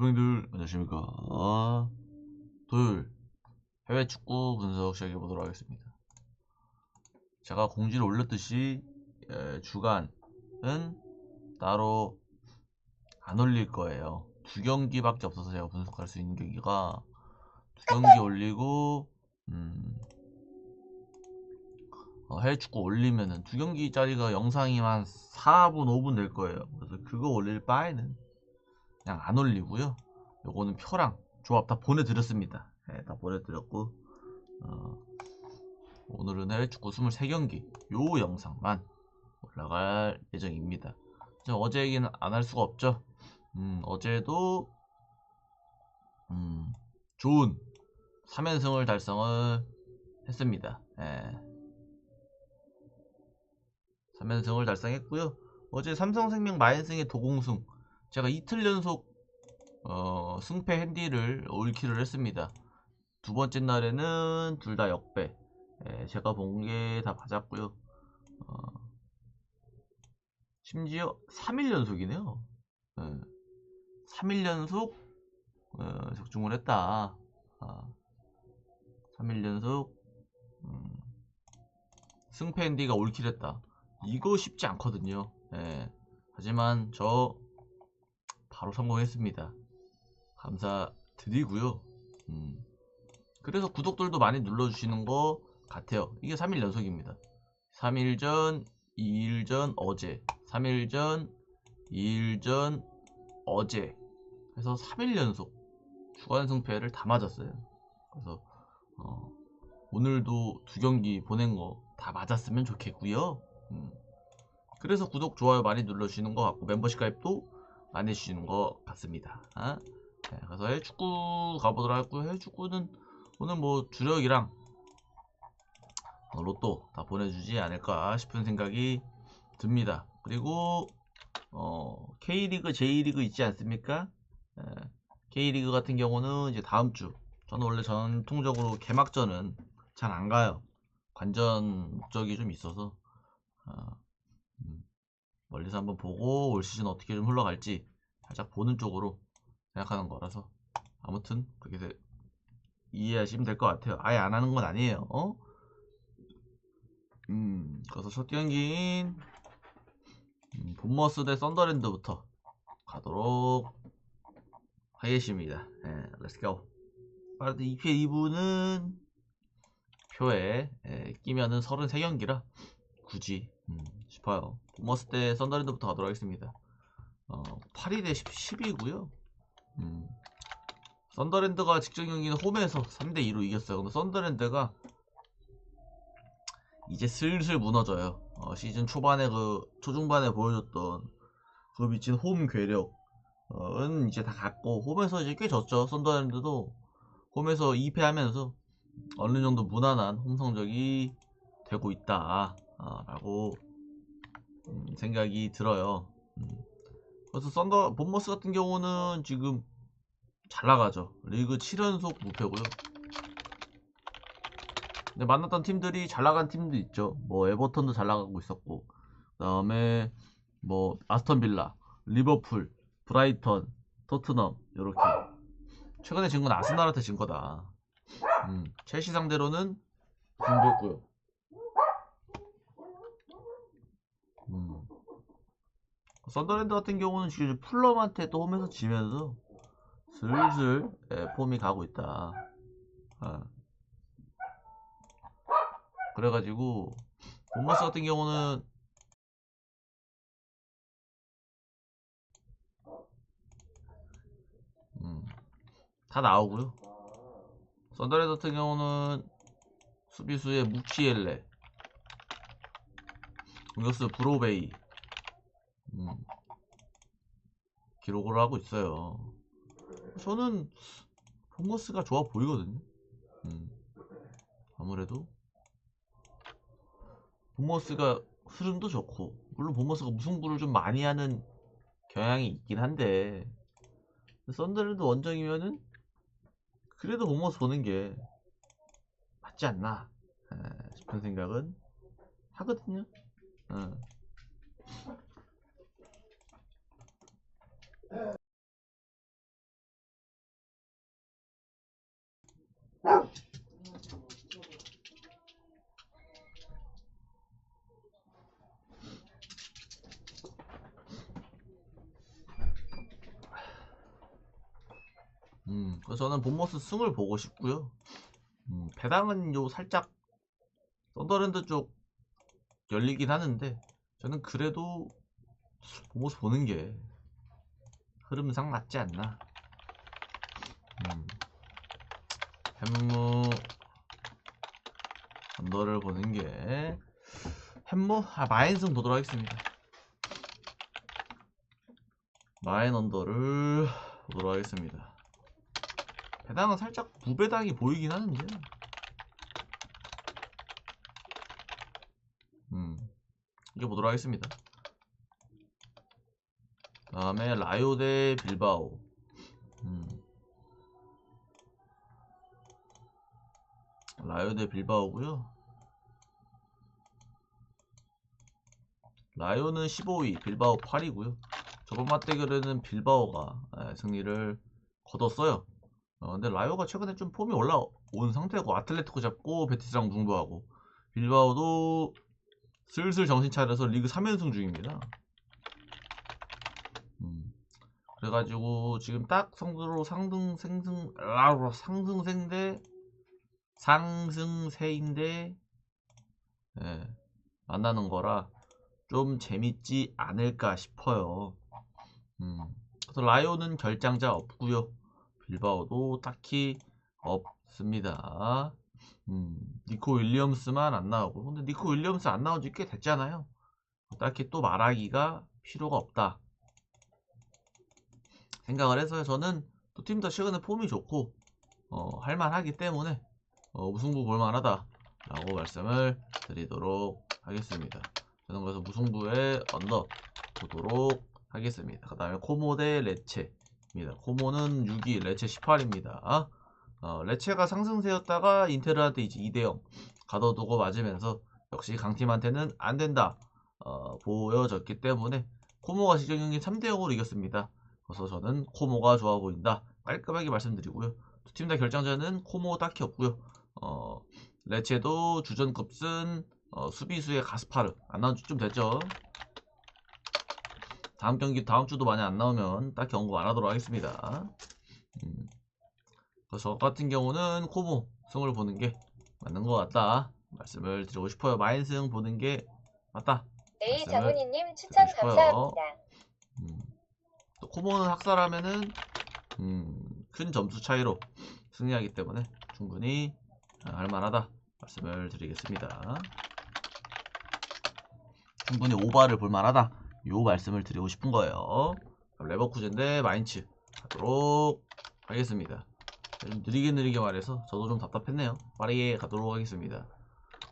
고병들 안녕하십니까. 토요일 해외 축구 분석 시작해 보도록 하겠습니다. 제가 공지를 올렸듯이 주간은 따로 안 올릴 거예요. 두 경기밖에 없어서 제가 분석할 수 있는 경기가 두 경기 올리고 해외 축구 올리면은 두 경기짜리가 영상이 한 4분 5분 될 거예요. 그래서 그거 올릴 바에는 그냥 안 올리고요. 요거는 표랑 조합 다 보내드렸습니다. 다 보내드렸고 오늘은 해외축구 23경기 요 영상만 올라갈 예정입니다. 어제 얘기는 안 할 수가 없죠. 어제도 좋은 3연승을 달성을 했습니다. 3연승을 달성했고요. 어제 삼성생명 마인승의 도공승, 제가 이틀 연속 승패 핸디를 올킬을 했습니다. 두 번째 날에는 둘 다 역배. 제가 본 게 다 맞았고요. 심지어 3일 연속이네요. 3일 연속 적중을 했다. 3일 연속 승패 핸디가 올킬했다. 이거 쉽지 않거든요. 하지만 저 바로 성공했습니다. 감사드리고요. 그래서 구독들도 많이 눌러주시는 것 같아요. 이게 3일 연속입니다. 3일 전, 2일 전, 어제. 3일 전, 2일 전, 어제. 그래서 3일 연속 주간 승패를 다 맞았어요. 그래서 오늘도 두 경기 보낸 거 다 맞았으면 좋겠고요. 그래서 구독, 좋아요 많이 눌러주시는 것 같고 멤버십 가입도 많이 해주시는 것 같습니다. 그래서 해외축구 가보도록 하고요. 해외축구는 오늘 뭐 주력이랑 로또 다 보내주지 않을까 싶은 생각이 듭니다. 그리고 K리그, J리그 있지 않습니까? K리그 같은 경우는 이제 다음 주, 저는 원래 전통적으로 개막전은 잘 안 가요. 관전 목적이 좀 있어서 멀리서 한번 보고 올 시즌 어떻게 좀 흘러갈지 살짝 보는 쪽으로 생각하는 거라서 아무튼 그렇게 이해하시면 될 것 같아요. 아예 안 하는 건 아니에요. 그래서 첫 경기인 본머스 대 썬더랜드부터 가도록 하겠습니다. 렛츠고. 빠르드 2회 2부는 표에 끼면은 33경기라 굳이 싶어요. 본머스 대 썬더랜드부터 가도록 하겠습니다. 8위 대 10이고요. 썬더랜드가 직전 경기는 홈에서 3대2로 이겼어요. 근데 썬더랜드가 이제 슬슬 무너져요. 시즌 초반에 초중반에 보여줬던 그 미친 홈 괴력은 이제 다 갔고, 홈에서 이제 꽤 졌죠. 썬더랜드도 홈에서 2패하면서 어느 정도 무난한 홈 성적이 되고 있다 라고 생각이 들어요. 그래서 본머스 같은 경우는 지금 잘 나가죠. 리그 7연속 무패고요. 근데 만났던 팀들이 잘 나간 팀도 있죠. 뭐 에버턴도 잘 나가고 있었고, 그 다음에 뭐 아스턴 빌라, 리버풀, 브라이턴, 토트넘 이렇게. 최근에 진 건 아스날한테 진 거다. 첼시 상대로는 승부했고요. 썬더랜드 같은 경우는 지금 풀럼한테 또 홈에서 지면서 슬슬 폼이 가고 있다. 그래가지고 본머스 같은 경우는 다 나오고요. 썬더랜드 같은 경우는 수비수의 무치엘레, 공격수 브로베이 기록을 하고 있어요. 저는 본머스가 좋아 보이거든요. 아무래도 본머스가 흐름도 좋고, 물론 본머스가 무승부를 좀 많이 하는 경향이 있긴 한데, 썬더랜드 원정이면은 그래도 본머스 보는 게 맞지 않나 싶은 생각은 하거든요. 그래서 저는 본머스 승을 보고 싶고요. 배당은 요 살짝 썬더랜드 쪽 열리긴 하는데 저는 그래도 본머스 보는 게 흐름상 맞지 않나. 햄무 언더를 보는 게 햄무 마인승 보도록 하겠습니다. 마인 언더를 보도록 하겠습니다. 배당은 살짝 부배당이 보이긴 하는데 이게 보도록 하겠습니다. 다음에 라요 대 빌바오. 라요 대 빌바오고요. 라요는 15위, 빌바오 8위고요. 저번 맞대결에는 빌바오가 승리를 거뒀어요. 근데 라요가 최근에 좀 폼이 올라온 상태고 아틀레티코 잡고 베티스랑 무승부하고 빌바오도 슬슬 정신 차려서 리그 3연승 중입니다. 그래가지고 지금 딱 성적으로 상승세인데 만나는 거라 좀 재밌지 않을까 싶어요. 그래서 라요는 결장자 없고요. 빌바오도 딱히 없습니다. 니코 윌리엄스만 안 나오고, 근데 니코 윌리엄스 안 나온 지 꽤 됐잖아요. 딱히 또 말하기가 필요가 없다 생각을 해서 저는 두 팀 다 최근에 폼이 좋고 할만하기 때문에 무승부 볼만하다 라고 말씀을 드리도록 하겠습니다. 저는 그래서 무승부의 언더 보도록 하겠습니다. 그 다음에 코모 대 레체입니다. 코모는 6위, 레체 18입니다. 레체가 상승세였다가 인테르한테 이제 2대0 가둬두고 맞으면서 역시 강팀한테는 안된다 보여졌기 때문에 코모가 시정 경기 3대0으로 이겼습니다. 그래서 저는 코모가 좋아 보인다 깔끔하게 말씀드리고요. 두 팀 다 결정전은 코모 딱히 없고요. 레체도 주전급 쓴 수비수의 가스파르 안 나온 지 좀 됐죠. 다음 경기 다음 주도 많이 안 나오면 딱히 언급 안 하도록 하겠습니다. 그래서 저 같은 경우는 코모 승을 보는 게 맞는 것 같다 말씀을 드리고 싶어요. 마인승 보는 게 맞다. 네, 장훈이님 추천 감사합니다. 또 코모는 학살하면은 큰 점수 차이로 승리하기 때문에 충분히 할만하다 말씀을 드리겠습니다. 충분히 오바를 볼만하다 요 말씀을 드리고 싶은 거예요. 레버쿠젠 대 마인츠 가도록 하겠습니다. 좀 느리게 말해서 저도 좀 답답했네요. 빠르게 가도록 하겠습니다.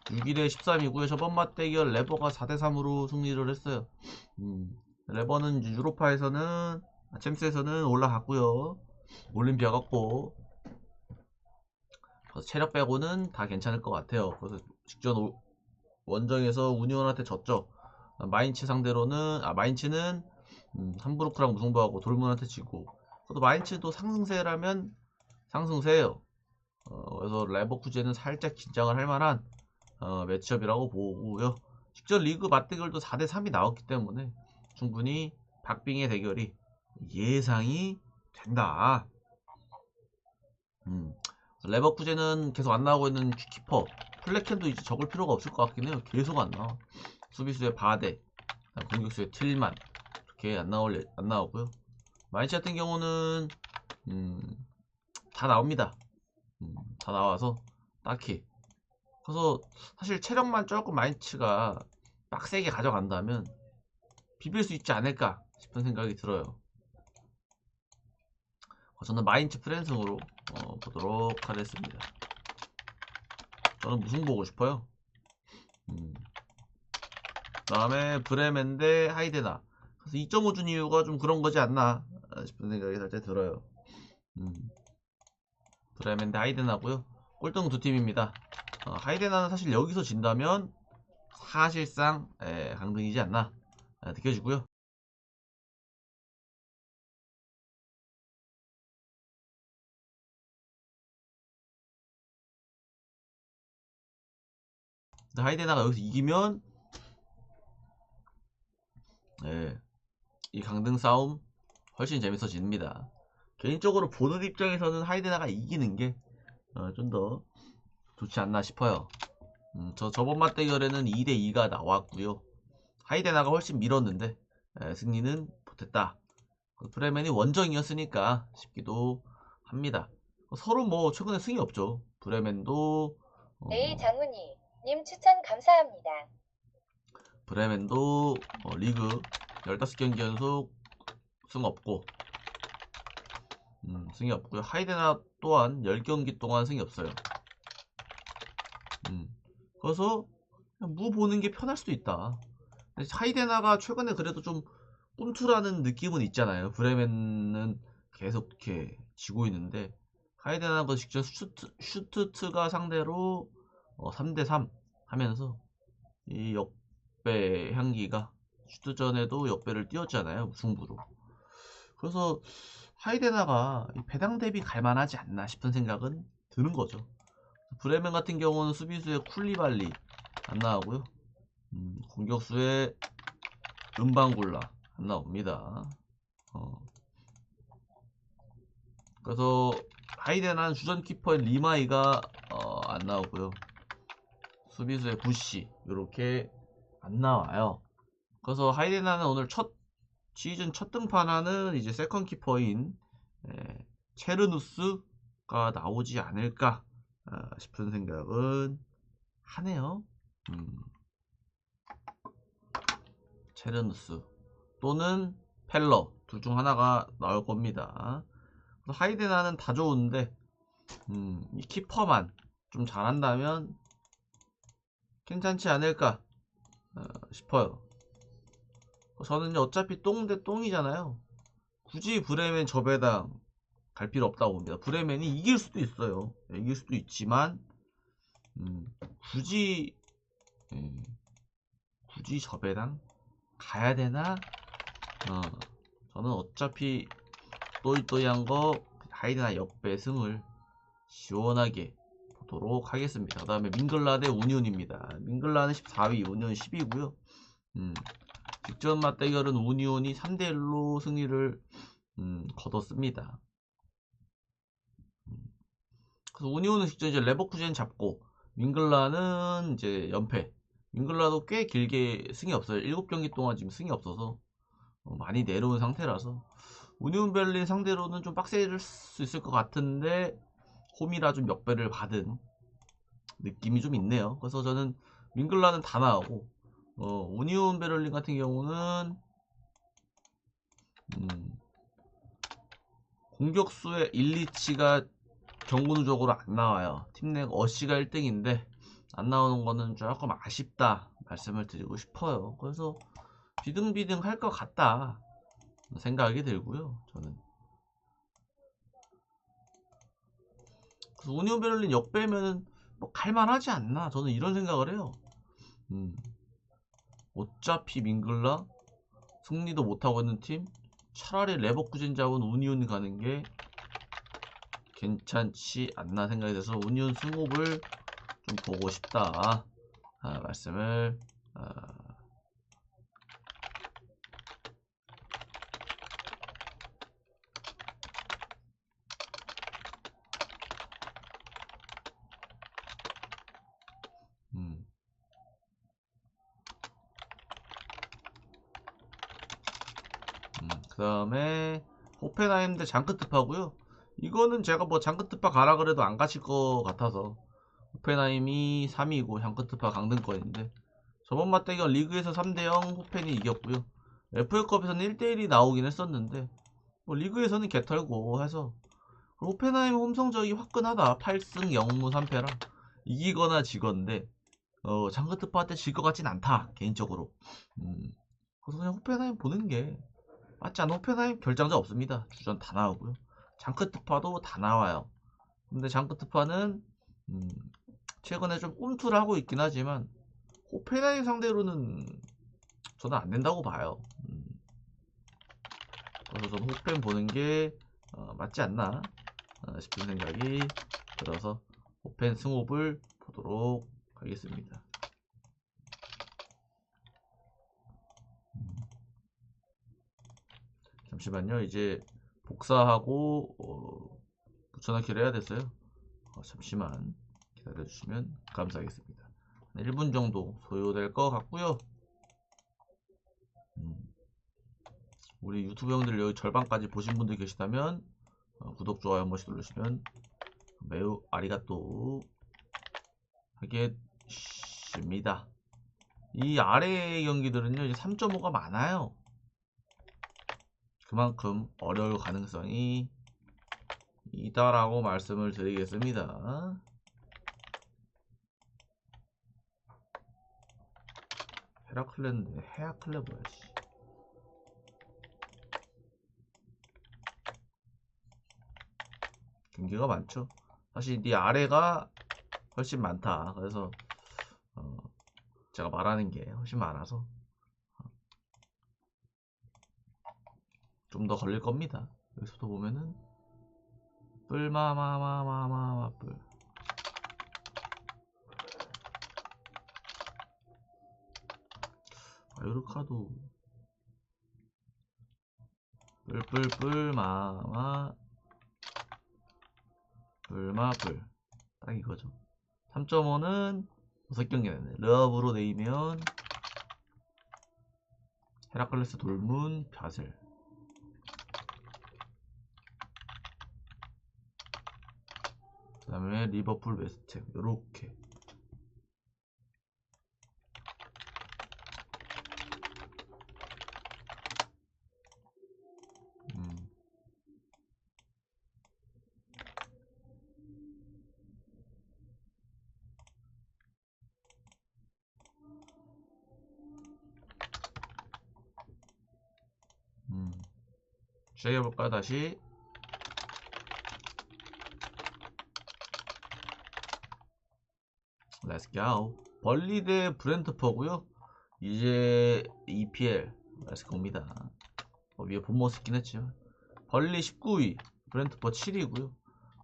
6일에 13이고요. 저번 맞대결 레버가 4대3으로 승리를 했어요. 레버는 유로파에서는 챔스에서는 올라갔고요. 올림피아 갔고 그래서 체력 빼고는 다 괜찮을 것 같아요. 그래서 직전 원정에서 우니온한테 졌죠. 마인츠 상대로는 마인츠는 함부르크랑 무승부하고 돌문한테 지고 그래도 마인츠도 상승세라면 상승세예요. 그래서 레버쿠젠은 살짝 긴장을 할 만한 매치업이라고 보고요. 직전 리그 맞대결도 4대3이 나왔기 때문에 충분히 박빙의 대결이 예상이 된다. 레버쿠젠은 계속 안 나오고 있는 키퍼 플레켄도 이제 적을 필요가 없을 것 같긴 해요. 계속 안 나와. 수비수의 바데, 공격수의 틸만 이렇게 안 나오고요. 마인츠 같은 경우는 다 나옵니다. 다 나와서 딱히 그래서 사실 체력만 조금 마인츠가 빡세게 가져간다면 비빌 수 있지 않을까 싶은 생각이 들어요. 저는 마인츠 프랜승으로 보도록 하겠습니다. 저는 무승 보고 싶어요. 그 다음에 브레멘 대 하이데나. 그래서 2.5 준 이유가 좀 그런 거지 않나 싶은 생각이 살짝 들어요. 브레멘 대 하이데나고요. 꼴등 두 팀입니다. 하이데나는 사실 여기서 진다면 사실상 강등이지 않나 느껴지고요. 근데 하이데나가 여기서 이기면 예, 이 강등 싸움 훨씬 재밌어집니다. 개인적으로 보는 입장에서는 하이데나가 이기는 게 좀 더 좋지 않나 싶어요. 저번 맞대결에는 2대2가 나왔고요. 하이데나가 훨씬 밀었는데 승리는 못했다. 브레멘이 원정이었으니까 싶기도 합니다. 서로 뭐 최근에 승이 없죠. 브레멘도 내일 장훈이 님 추천 감사합니다. 브레멘도 리그 15경기 연속 승 없고 승이 없고요. 하이데나 또한 10경기 동안 승이 없어요. 그래서 그냥 무 보는 게 편할 수도 있다. 하이데나가 최근에 그래도 좀 꿈틀하는 느낌은 있잖아요. 브레멘은 계속 이렇게 지고 있는데 하이데나가 직접 슈트트가 상대로 3대3 하면서 이 역배 향기가 슈트전에도 역배를 띄웠잖아요. 승부로. 그래서 하이데나가 배당 대비 갈만하지 않나 싶은 생각은 드는 거죠. 브레멘 같은 경우는 수비수에 쿨리발리 안 나오고요. 공격수에 은방굴라 안 나옵니다. 그래서 하이데나는 주전 키퍼인 리마이가 안 나오고요. 수비수의 부시 이렇게 안 나와요. 그래서 하이데나는 오늘 시즌 첫 등판하는 이제 세컨 키퍼인 체르누스가 나오지 않을까 싶은 생각은 하네요. 체르누스 또는 펠러 둘 중 하나가 나올 겁니다. 하이데나는 다 좋은데 이 키퍼만 좀 잘한다면 괜찮지 않을까 싶어요. 저는 어차피 똥 대 똥이잖아요. 굳이 브레멘 저배당 갈 필요 없다고 봅니다. 브레멘이 이길 수도 있어요. 이길 수도 있지만 굳이 저배당 가야 되나? 저는 어차피 또이또이한 거 하이데나 역배승을 시원하게 보도록 하겠습니다. 그 다음에 밍글라 대 우니온입니다. 밍글라는 14위, 우니온 10위고요. 직전 맞대결은 우니온이 3대1로 승리를 거뒀습니다. 그래서 우니온은 직전 이제 레버쿠젠 잡고 밍글라는 이제 연패. 밍글라도 꽤 길게 승이 없어요. 7경기 동안 지금 승이 없어서 많이 내려온 상태라서 우니온 베를린 상대로는 좀 빡세질 수 있을 것 같은데 홈이라 좀 역배를 받은 느낌이 좀 있네요. 그래서 저는 밍글라는 다 나오고 우니온 베를린 같은 경우는 공격수의 일리치가 경고 누적으로 안 나와요. 팀 내 어시가 1등인데 안 나오는 거는 조금 아쉽다 말씀을 드리고 싶어요. 그래서 비등비등 할 것 같다 생각이 들고요. 저는 그래서 우니온 베를린 역배면은 뭐 갈만하지 않나 저는 이런 생각을 해요. 어차피 밍글라 승리도 못하고 있는 팀 차라리 레버쿠젠 잡은 우니온 가는 게 괜찮지 않나 생각이 돼서 우니온 승업을 좀 보고 싶다 말씀을 그 다음에 호펜하임 대 장크트파고요. 이거는 제가 뭐 장크트파 가라 그래도 안 가실 것 같아서 호펜하임이 3위고 장크트파 강등권인데 저번 맞대결 리그에서 3대0 호펜이 이겼고요. FA컵에서는 1대1이 나오긴 했었는데 뭐 리그에서는 개털고 해서 호펜하임 홈 성적이 화끈하다. 8승 0무 3패라 이기거나 지건데 장크트파한테 질 것 같진 않다 개인적으로. 그래서 그냥 호펜하임 보는 게 맞지 않아. 호펜하임 결장자 없습니다. 주전 다 나오고요. 장크트파도 다 나와요. 근데 장크트파는 최근에 좀 꿈틀 하고 있긴 하지만 호펜하임 상대로는 저는 안 된다고 봐요. 그래서 저는 호펜 보는 게 맞지 않나 싶은 생각이 들어서 호펜 승업을 보도록 하겠습니다. 잠시만요. 이제 복사하고 붙여넣기를 해야 됐어요. 잠시만 기다려주시면 감사하겠습니다. 1분 정도 소요될 것 같고요. 우리 유튜브 형들 여기 절반까지 보신 분들 계시다면 구독, 좋아요 한 번씩 누르시면 매우 아리가또 하겠습니다. 이 아래 경기들은요 이제 3.5가 많아요. 그만큼 어려울 가능성이 있다라고 말씀을 드리겠습니다. 헤라클레인데 헤라클레 뭐야 씨. 경기가 많죠. 사실 이 아래가 훨씬 많다. 그래서 제가 말하는 게 훨씬 많아서 좀 더 걸릴 겁니다. 여기서부터 보면은 뿔마마마마마마 뿔 요르카도 뿔뿔뿔마마 뿔마뿔 딱 이거죠. 3.5는 6경기 내네. 러브로 내이면 헤라클레스 돌문 벼슬 그 다음에 리버풀 웨스트햄 요렇게 시작해볼까요 다시. Let's go. 벌리 대 브렌트퍼고요. 이제 EPL Let's go입니다. 위에 본모습 있긴 했죠. 벌리 19위 브렌트퍼 7위고요.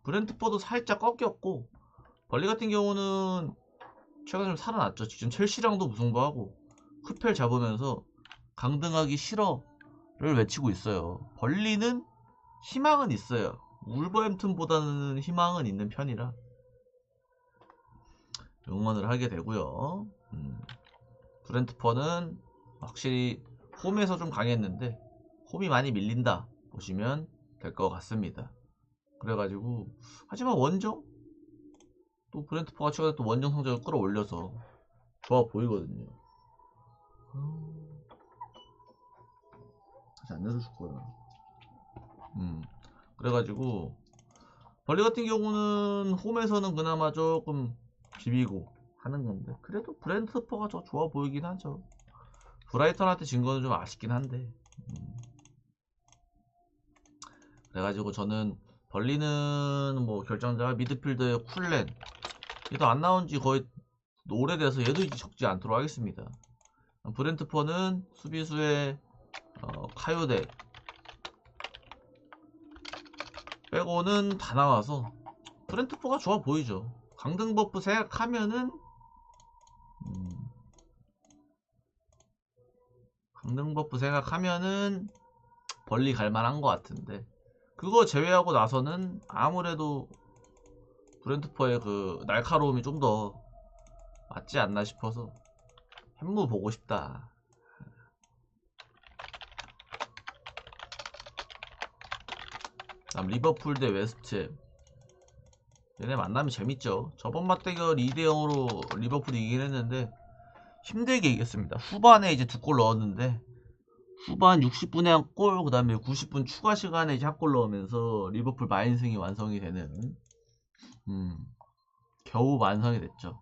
브렌트퍼도 살짝 꺾였고 벌리 같은 경우는 최근에 좀 살아났죠. 지금 첼시랑도 무승부하고 흡혈 잡으면서 강등하기 싫어를 외치고 있어요. 벌리는 희망은 있어요. 울버햄튼보다는 희망은 있는 편이라 응원을 하게 되고요. 브렌트퍼는 확실히 홈에서 좀 강했는데 홈이 많이 밀린다 보시면 될 것 같습니다. 그래가지고 하지만 원정 또 브렌트퍼가 최근에 또 원정 성적을 끌어올려서 좋아 보이거든요. 다시 안 내려줄 거야. 그래가지고 벌리 같은 경우는 홈에서는 그나마 조금 비비고 하는 건데 그래도 브렌트퍼가 더 좋아 보이긴 하죠. 브라이턴한테 진 거는 좀 아쉽긴 한데 그래가지고 저는 벌리는 뭐 결정자가 미드필더의 쿨렌 얘도 안 나온 지 거의 오래돼서 얘도 이제 적지 않도록 하겠습니다. 브렌트퍼는 수비수의 카요데 빼고는 다 나와서 브렌트퍼가 좋아 보이죠. 강등 버프 생각하면은 강등 버프 생각하면은 벌리 갈만한 것 같은데 그거 제외하고 나서는 아무래도 브렌트퍼의 그 날카로움이 좀 더 맞지 않나 싶어서 햄무 보고 싶다. 다음 리버풀 대 웨스트햄 얘네 만나면 재밌죠. 저번 맞대결 2대0으로 리버풀이 이기긴 했는데 힘들게 이겼습니다. 후반에 이제 2골 넣었는데 후반 60분에 한 골, 그 다음에 90분 추가 시간에 이제 한 골 넣으면서 리버풀 만승이 완성이 되는 겨우 완성이 됐죠.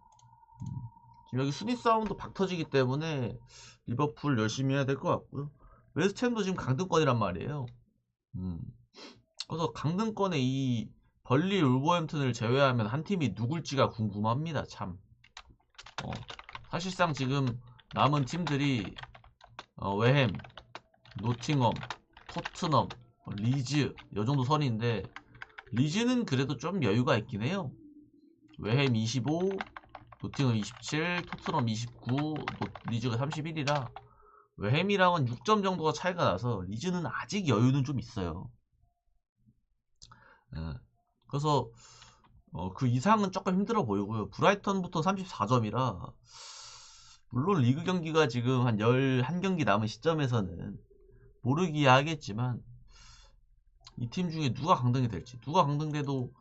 지금 여기 순위 싸움도 박터지기 때문에 리버풀 열심히 해야 될 것 같고요. 웨스트햄도 지금 강등권이란 말이에요. 그래서 강등권에 이 벌리 울버햄튼을 제외하면 한 팀이 누굴지가 궁금합니다. 참. 사실상 지금 남은 팀들이 웨햄, 노팅엄, 토트넘, 리즈 이 정도 선인데 리즈는 그래도 좀 여유가 있긴 해요. 웨햄 25, 노팅엄 27, 토트넘 29, 리즈가 31이라 웨햄이랑은 6점 정도가 차이가 나서 리즈는 아직 여유는 좀 있어요. 예. 그래서 그 이상은 조금 힘들어 보이고요. 브라이턴부터 34점이라 물론 리그 경기가 지금 한 11경기 남은 시점에서는 모르기야 하겠지만 이 팀 중에 누가 강등이 될지, 누가 강등돼도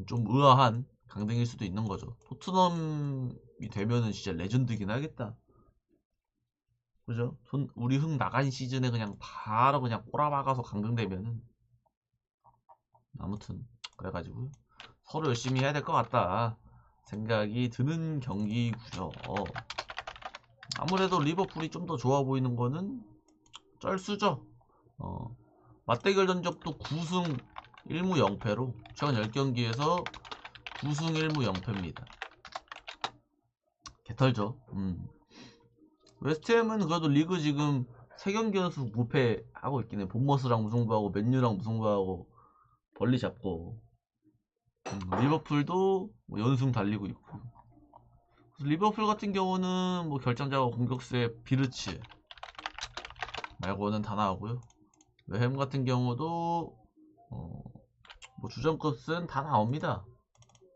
좀 의아한 강등일 수도 있는 거죠. 토트넘이 되면은 진짜 레전드긴 하겠다. 그죠? 우리 흥 나간 시즌에 그냥 바로 그냥 꼬라박아서 강등되면은 아무튼 그래가지고 서로 열심히 해야 될 것 같다 생각이 드는 경기구요. 아무래도 리버풀이 좀 더 좋아 보이는 거는 쩔수죠. 맞대결 전적도 9승 1무 0패로 최근 10경기에서 9승 1무 0패입니다. 개털죠. 웨스트햄은 그래도 리그 지금 3경기 연속 무패 하고 있긴 해. 본머스랑 무승부하고 맨유랑 무승부하고 벌리 잡고 리버풀도 뭐 연승 달리고 있고. 리버풀 같은 경우는 뭐 결정자가 공격수의 비르츠 말고는 다 나오고요. 웨햄 같은 경우도 뭐 주전급은 다 나옵니다.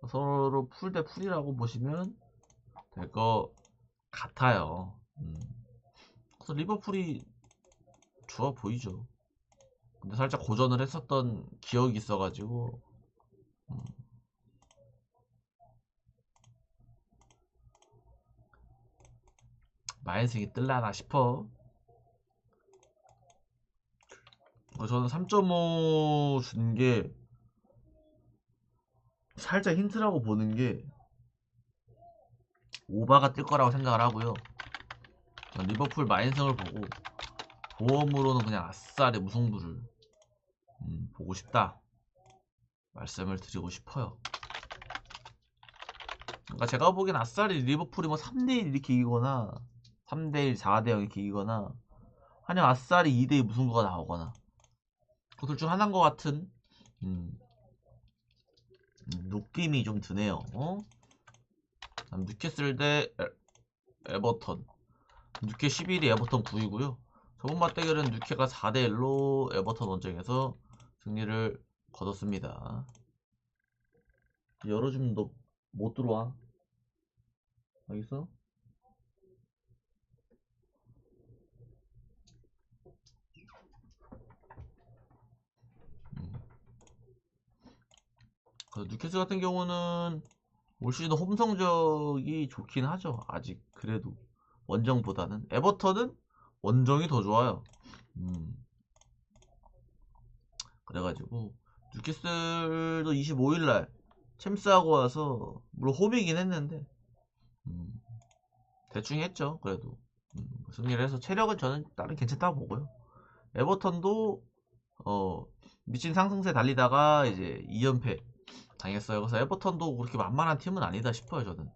서로 풀 대 풀이라고 보시면 될 것 같아요. 그래서 리버풀이 좋아 보이죠. 근데 살짝 고전을 했었던 기억이 있어가지고 마인승이 뜰라나 싶어. 저는 3.5 준 게 살짝 힌트라고 보는 게 오바가 뜰 거라고 생각을 하고요. 리버풀 마인승을 보고 보험으로는 그냥 아싸리 무승부를 보고 싶다 말씀을 드리고 싶어요. 그러니까 제가 보기엔 아싸리 리버풀이 뭐 3대1 이렇게 이기거나 3대1 4대0 이렇게 이기거나 아니면 아싸리 2대2 무승부가 나오거나 그 둘 중 하나인 것 같은 느낌이 좀 드네요. 뉴캐슬 대 에버턴. 뉴캐 11이 에버턴 9이고요. 저번 맞대결은 뉴캐가 4대1로 에버턴 원정에서 승리를 거뒀습니다. 열어주면 너 못 들어와. 알겠어? 뉴캐슬 같은 경우는 올 시즌 홈 성적이 좋긴 하죠. 아직 그래도 원정보다는. 에버턴은 원정이 더 좋아요. 그래가지고 뉴캐슬도 25일날 챔스하고 와서 물론 홈이긴 했는데 대충 했죠. 그래도 승리를 해서 체력은 저는 다른 괜찮다고 보고요. 에버턴도 미친 상승세 달리다가 이제 2연패 당했어요. 그래서 에버턴도 그렇게 만만한 팀은 아니다 싶어요. 저는.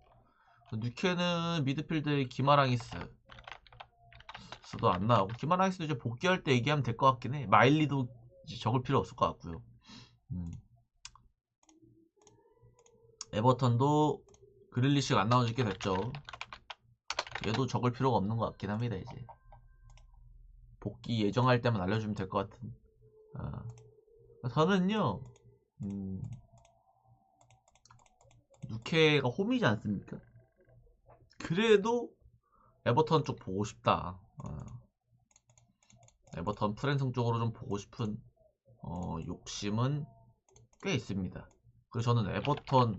뉴캐는 미드필드에 기마랑이스도 안 나오고 기마랑이스도 이제 복귀할 때 얘기하면 될 것 같긴 해. 마일리도 이제 적을 필요 없을 것 같고요. 에버턴도 그릴리시가 안 나온 지 꽤 됐죠. 얘도 적을 필요가 없는 것 같긴 합니다. 이제 복귀 예정할 때만 알려주면 될 것 같은. 저는요 뉴캐가 홈이지 않습니까? 그래도 에버턴 쪽 보고 싶다. 에버턴 프랜승 쪽으로 좀 보고 싶은 욕심은 꽤 있습니다. 그래서 저는 에버턴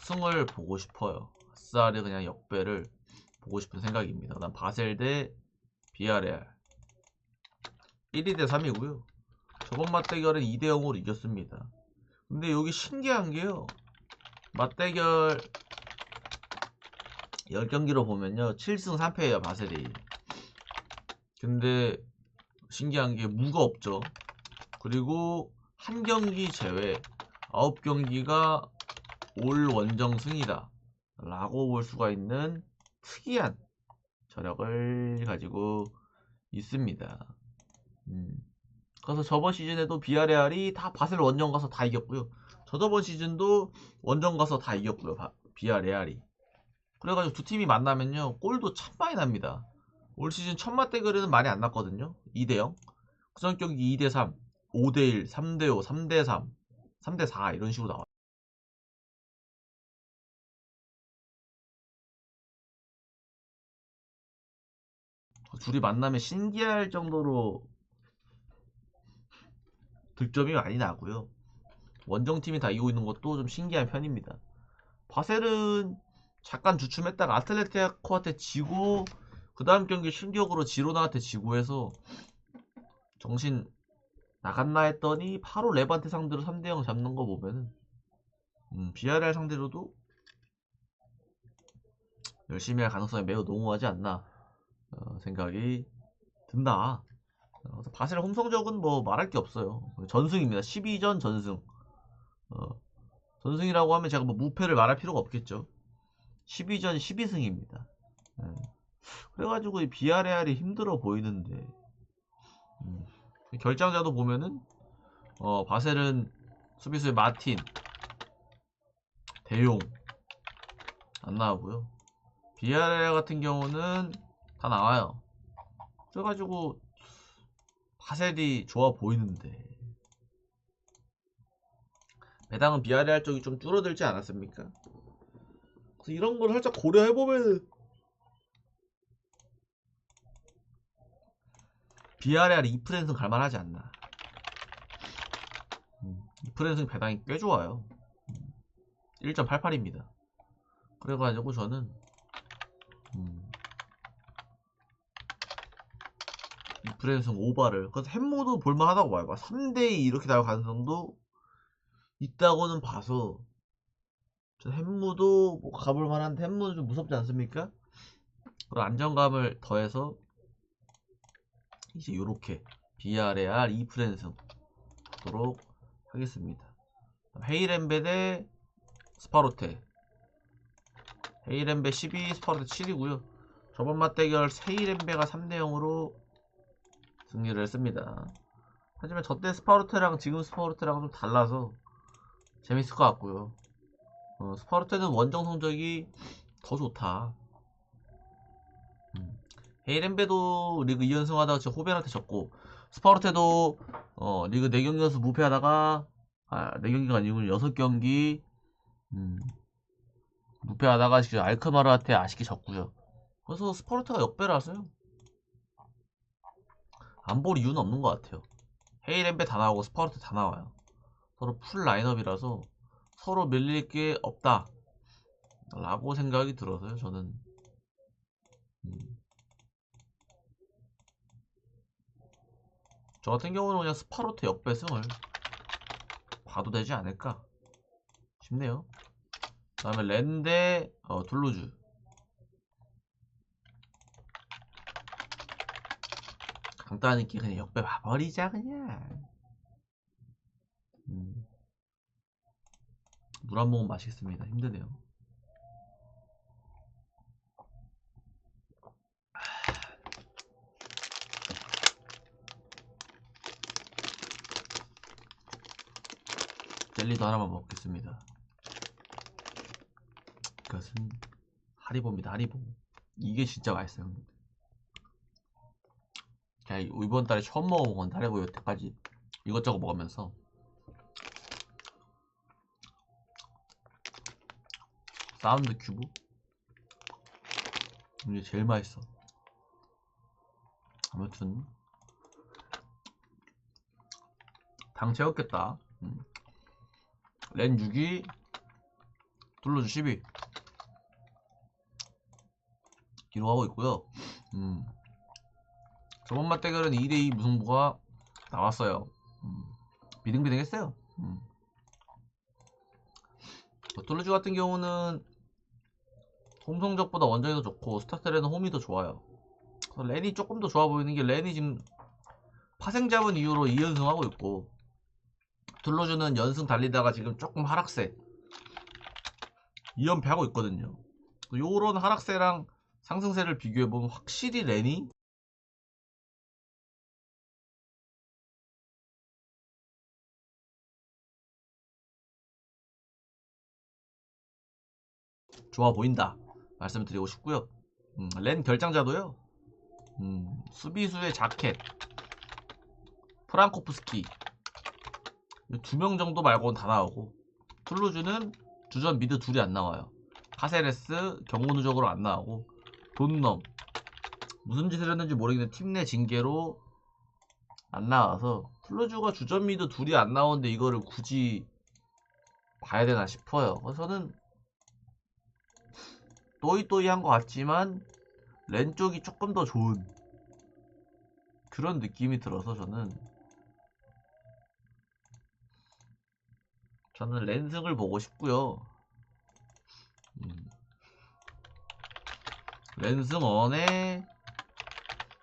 승을 보고 싶어요. 아싸리 그냥 역배를 보고 싶은 생각입니다. 그다음 바셀 대 비아레알 1위 대 3이고요. 저번 맞대결은 2대 0으로 이겼습니다. 근데 여기 신기한 게요. 맞대결 10경기로 보면요. 7승 3패예요, 바셀이. 근데 신기한 게 무가 없죠. 그리고 한 경기 제외 9경기가 올 원정 승이다 라고 볼 수가 있는 특이한 저력을 가지고 있습니다. 그래서 저번 시즌에도 비아레알이 다 바셀 원정 가서 다 이겼고요. 저저번 시즌도 원정 가서 다 이겼고요. 비아레알이. 그래가지고 두 팀이 만나면요 골도 참 많이 납니다. 올 시즌 첫맛 대결에는 많이 안 났거든요. 2대0, 구전 경기 2대3, 5대1, 3대5, 3대3, 3대4 이런 식으로 나와요. 둘이 만나면 신기할 정도로 득점이 많이 나고요. 원정팀이 다 이기고 있는 것도 좀 신기한 편입니다. 바셀은 잠깐 주춤했다가 아틀레티코한테 지고 그 다음 경기 충격으로 지로나한테 지고 해서 정신 나갔나 했더니 바로 레반테 상대로 3대0 잡는 거 보면은 비아레알 상대로도 열심히 할 가능성이 매우 농후하지 않나 생각이 든다. 그래서 바셀 홈 성적은 뭐 말할 게 없어요. 전승입니다. 12전 전승. 어, 전승이라고 하면 제가 뭐 무패를 말할 필요가 없겠죠. 12전 12승입니다. 그래가지고 이 비아레알이 힘들어 보이는데 결장자도 보면은 바셀은 수비수의 마틴, 대용 안 나오고요. 비아레알 같은 경우는 다 나와요. 그래가지고 바셀이 좋아 보이는데 배당은 비아레알 쪽이 좀 줄어들지 않았습니까? 그래서 이런 걸 살짝 고려해보면은 비아레알이 2프랜승 갈만하지 않나. 2프랜승 배당이 꽤 좋아요. 1.88입니다. 그래가지고 저는 2프랜승 오바를, 그래서 햄모도 볼만하다고 봐요. 3대2 이렇게 나올 가능성도 있다고는 봐서 저 햄무도 뭐 가볼 만한데 햄무는 좀 무섭지 않습니까? 그런 안정감을 더해서 이제 요렇게 비아레알 2프랜승 하도록 하겠습니다. 헤이렘베 대 스파로테. 헤이렘베 12, 스파로테 7이고요. 저번 맞대결 헤이렘베가 3대0으로 승리를 했습니다. 하지만 저때 스파로테랑 지금 스파로테랑 좀 달라서 재밌을 것 같고요. 스파르타는 원정 성적이 더 좋다. 헤이렌베도 리그 2연승 하다가 저 호벤한테 졌고, 스파르테도 리그 4경기 연속 무패하다가 4경기가 아니고 6경기 무패하다가 지금 알크마르한테 아쉽게 졌고요. 그래서 스파르타가 역배라서요. 안 볼 이유는 없는 것 같아요. 헤이렌베 다 나오고 스파르타 다 나와요. 서로 풀 라인업이라서 서로 밀릴 게 없다 라고 생각이 들어서요. 저는 저 같은 경우는 그냥 스파로트 역배승을 봐도 되지 않을까 싶네요. 그 다음에 렌데 둘루즈. 간단하게 그냥 역배 봐버리자 그냥. 물 한 모금 마시겠습니다. 힘드네요. 젤리도 하나만 먹겠습니다. 이것은 하리보입니다. 하리보. 이게 진짜 맛있어요. 제가 이번 달에 처음 먹어본 건데 하리보 여태까지 이것저것 먹으면서 사운드 큐브 이게 제일 맛있어. 아무튼 당 채웠겠다. 렌 6위, 둘러주 10위 기록하고 있고요. 저번 맞대결은 2대2 무승부가 나왔어요. 비등비등했어요. 둘러주 같은 경우는 홈 성적보다 원정이 더 좋고 스타트레는 홈이 더 좋아요. 렌이 조금 더 좋아 보이는 게 렌이 지금 파생 잡은 이후로 2연승하고 있고 둘러주는 연승 달리다가 지금 조금 하락세 2연패하고 있거든요. 요런 하락세랑 상승세를 비교해보면 확실히 렌이 좋아 보인다 말씀드리고 싶고요. 렌 결장자도요. 수비수의 자켓, 프랑코프스키 2명 정도 말고는 다 나오고, 툴루즈는 주전 미드 둘이 안 나와요. 카세레스 경고 누적으로 안 나오고, 돈넘 무슨 짓을 했는지 모르겠는데 팀 내 징계로 안 나와서 툴루즈가 주전 미드 둘이 안 나오는데 이거를 굳이 봐야 되나 싶어요. 그래서 저는 또이또이한 것 같지만 렌 쪽이 조금 더 좋은 그런 느낌이 들어서 저는 렌승을 보고 싶고요. 렌승 원에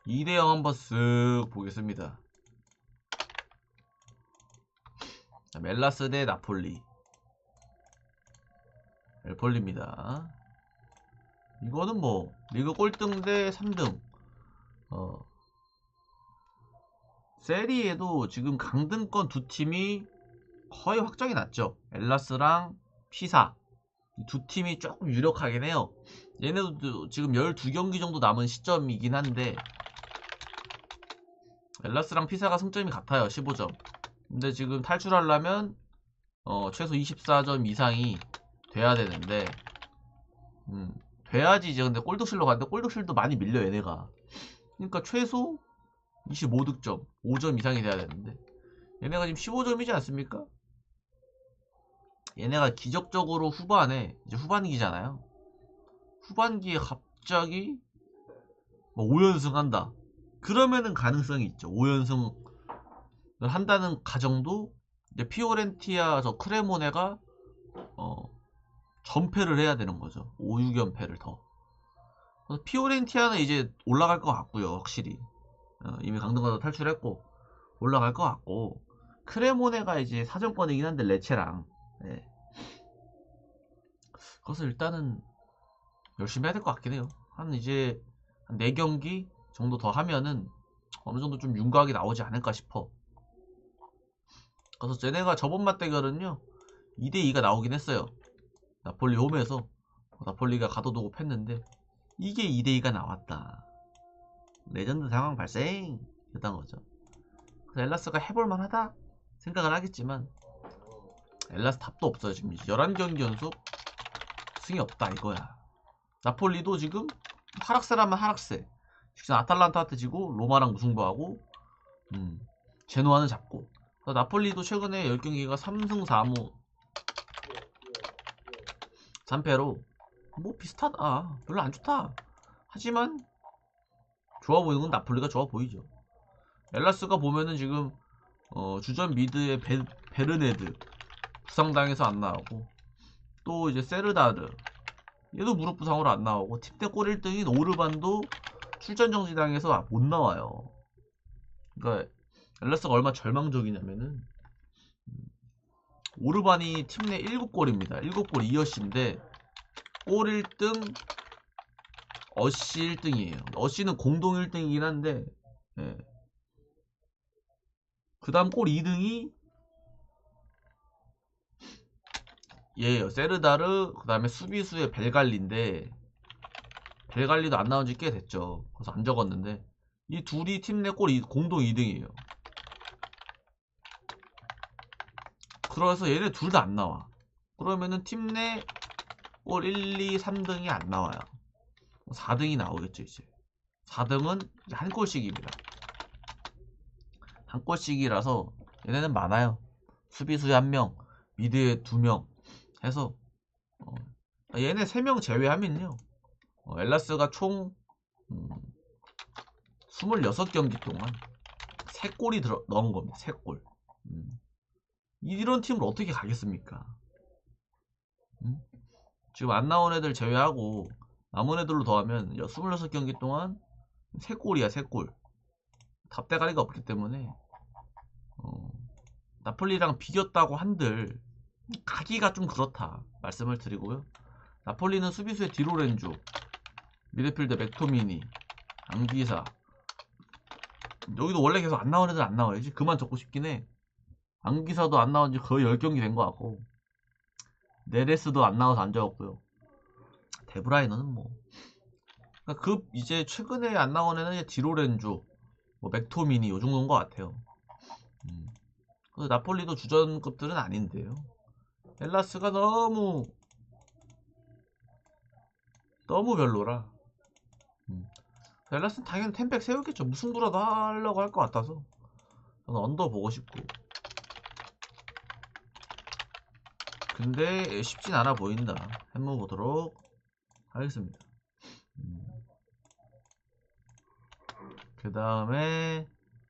2대0 한번 쓱 보겠습니다. 자, 멜라스 대 나폴리. 엘폴리입니다. 이거는 뭐 리그 꼴등 대 3등. 세리에도 지금 강등권 두 팀이 거의 확정이 났죠. 엘라스랑 피사 이 두 팀이 조금 유력하긴 해요. 얘네도 지금 12경기 정도 남은 시점이긴 한데 엘라스랑 피사가 승점이 같아요. 15점. 근데 지금 탈출하려면 최소 24점 이상이 돼야 되는데 돼야지 이제. 근데 골드실로 갔는데 골드실도 많이 밀려 얘네가. 그러니까 최소 25득점 5점 이상이 돼야 되는데 얘네가 지금 15점이지 않습니까? 얘네가 기적적으로 후반에 이제 후반기잖아요. 후반기에 갑자기 뭐 5연승 한다. 그러면은 가능성이 있죠. 5연승을 한다는 가정도 이제 피오렌티아 저 크레모네가 전패를 해야 되는 거죠. 5, 6연패를 더. 그래서 피오렌티아는 이제 올라갈 것 같고요. 확실히 이미 강등가도 탈출했고 올라갈 것 같고, 크레모네가 이제 사정권이긴 한데 레체랑 그래서 일단은 열심히 해야 될 것 같긴 해요. 이제 한 4경기 정도 더 하면은 어느 정도 좀 윤곽이 나오지 않을까 싶어. 그래서 쟤네가 저번 맞대결은요 2대2가 나오긴 했어요. 나폴리 홈에서 나폴리가 가둬두고 팼는데 이게 2대2가 나왔다. 레전드 상황 발생 됐단 거죠. 그래서 엘라스가 해볼만 하다 생각을 하겠지만 엘라스 답도 없어요. 지금 11경기 연속 승이 없다 이거야. 나폴리도 지금 하락세라면 하락세. 지금 아탈란타한테 지고 로마랑 무승부하고 제노아는 잡고. 나폴리도 최근에 10경기가 3승 4무 3패로 뭐 비슷하다. 별로 안 좋다. 하지만 좋아 보이는 건 나폴리가 좋아 보이죠. 엘라스가 보면은 지금 주전 미드의 베르네드 부상당해서 안 나오고, 또 이제 세르다르 얘도 무릎 부상으로 안 나오고, 팀 내 골 1등인 오르반도 출전 정지당해서 못 나와요. 그러니까 엘라스가 얼마나 절망적이냐면은 오르반이 팀 내 7골입니다. 7골 2어시인데 골 1등 어시 1등이에요. 어시는 공동 1등이긴 한데 그 다음 골 2등이 얘예요. 세르다르, 그 다음에 수비수의 벨갈리인데 벨갈리도 안 나온 지 꽤 됐죠. 그래서 안 적었는데 이 둘이 팀 내 골 공동 2등이에요. 그래서 얘네 둘 다 안 나와. 그러면은 팀 내 골 1, 2, 3등이 안 나와요. 4등이 나오겠죠 이제. 4등은 한 골씩입니다. 한 골씩이라서 얘네는 많아요. 수비수에 1명, 미드에 2명 해서 얘네 3명 제외하면요 엘라스가 총 26경기 동안 3골이 넣은 겁니다. 3골. 이런 팀을 어떻게 가겠습니까? 지금 안 나온 애들 제외하고 남은 애들로 더하면 26경기 동안 3골이야 3골. 답대가리가 없기 때문에 나폴리랑 비겼다고 한들 가기가 좀 그렇다 말씀을 드리고요. 나폴리는 수비수의 디로렌조, 미드필더 맥토미니, 앙기사, 여기도 원래 계속 안 나온 애들 안 나와야지. 그만 적고 싶긴 해. 앙기사도 안 나온 지 거의 10경기 된 것 같고, 네레스도 안 나와서 안 적었고요. 데브라이너는 뭐 그러니까 급 이제 최근에 안 나온 애는 이제 디로렌조, 뭐 맥토미니 요 정도인 것 같아요. 그래서 나폴리도 주전급들은 아닌데요. 헬라스가 너무 별로라. 헬라스는 당연히 템팩 세우겠죠. 무승부라도 하려고 할 것 같아서 저는 언더 보고 싶고. 근데 쉽진 않아 보인다. 한번 보도록 하겠습니다. 그 다음에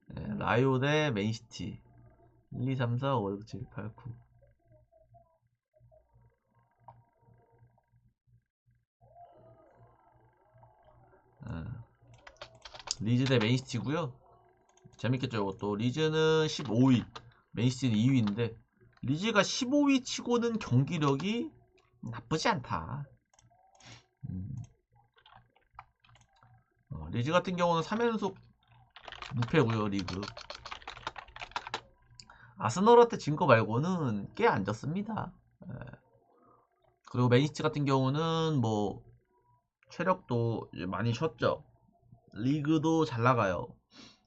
라이오 대 맨시티 1, 2, 3, 4, 5, 6, 7, 8, 9. 리즈 대 맨시티고요. 재밌겠죠. 이것도 리즈는 15위, 맨시티는 2위인데 리즈가 15위 치고는 경기력이 나쁘지 않다. 리즈 같은 경우는 3연속 무패고요. 리그 아스널한테 진 거 말고는 꽤 안 졌습니다. 그리고 맨시티 같은 경우는 뭐 체력도 이제 많이 쉬었죠. 리그도 잘 나가요.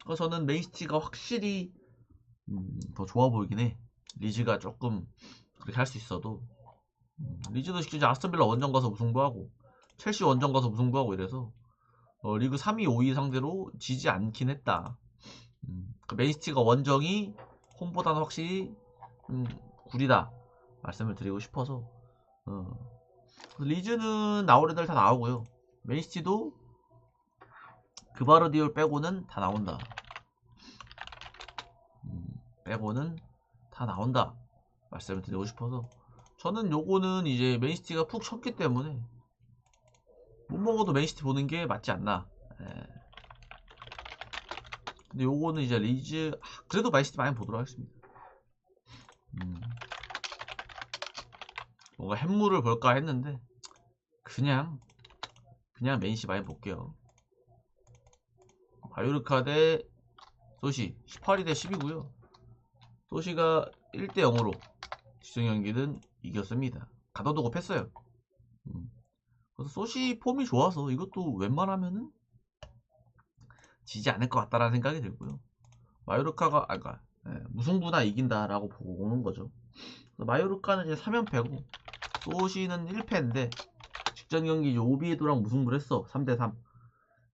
그래서 저는 맨시티가 확실히 더 좋아 보이긴 해. 리즈가 조금 그렇게 할 수 있어도 리즈도 진짜 아스톤빌라 원정 가서 무승부하고 첼시 원정 가서 무승부하고 이래서 리그 3위, 5위 상대로 지지 않긴 했다. 그 맨시티가 원정이 홈보다는 확실히 구리다 말씀을 드리고 싶어서 리즈는 나올 애들 다 나오고요. 맨시티도 그바르디올 빼고는 다 나온다. 빼고는 다 나온다 말씀을 드리고 싶어서 저는 요거는 이제 맨시티가 푹 쳤기 때문에 못 먹어도 맨시티 보는 게 맞지 않나. 근데 요거는 이제 리즈 그래도 맨시티 많이 보도록 하겠습니다. 뭔가 햄물을 볼까 했는데 그냥 맨시티 많이 볼게요. 바요르카 대 소시 18위 대 10이고요. 소시가 1대 0으로 지정 경기는 이겼습니다. 가둬두고 팼어요. 그래서 소시 폼이 좋아서 이것도 웬만하면은 지지 않을 것 같다라는 생각이 들고요. 마요르카가 그러니까 무승부나 이긴다라고 보고 오는 거죠. 마요르카는 이제 3연패고 소시는 1패인데 직전 경기 오비에도랑 무승부를 했어. 3대 3.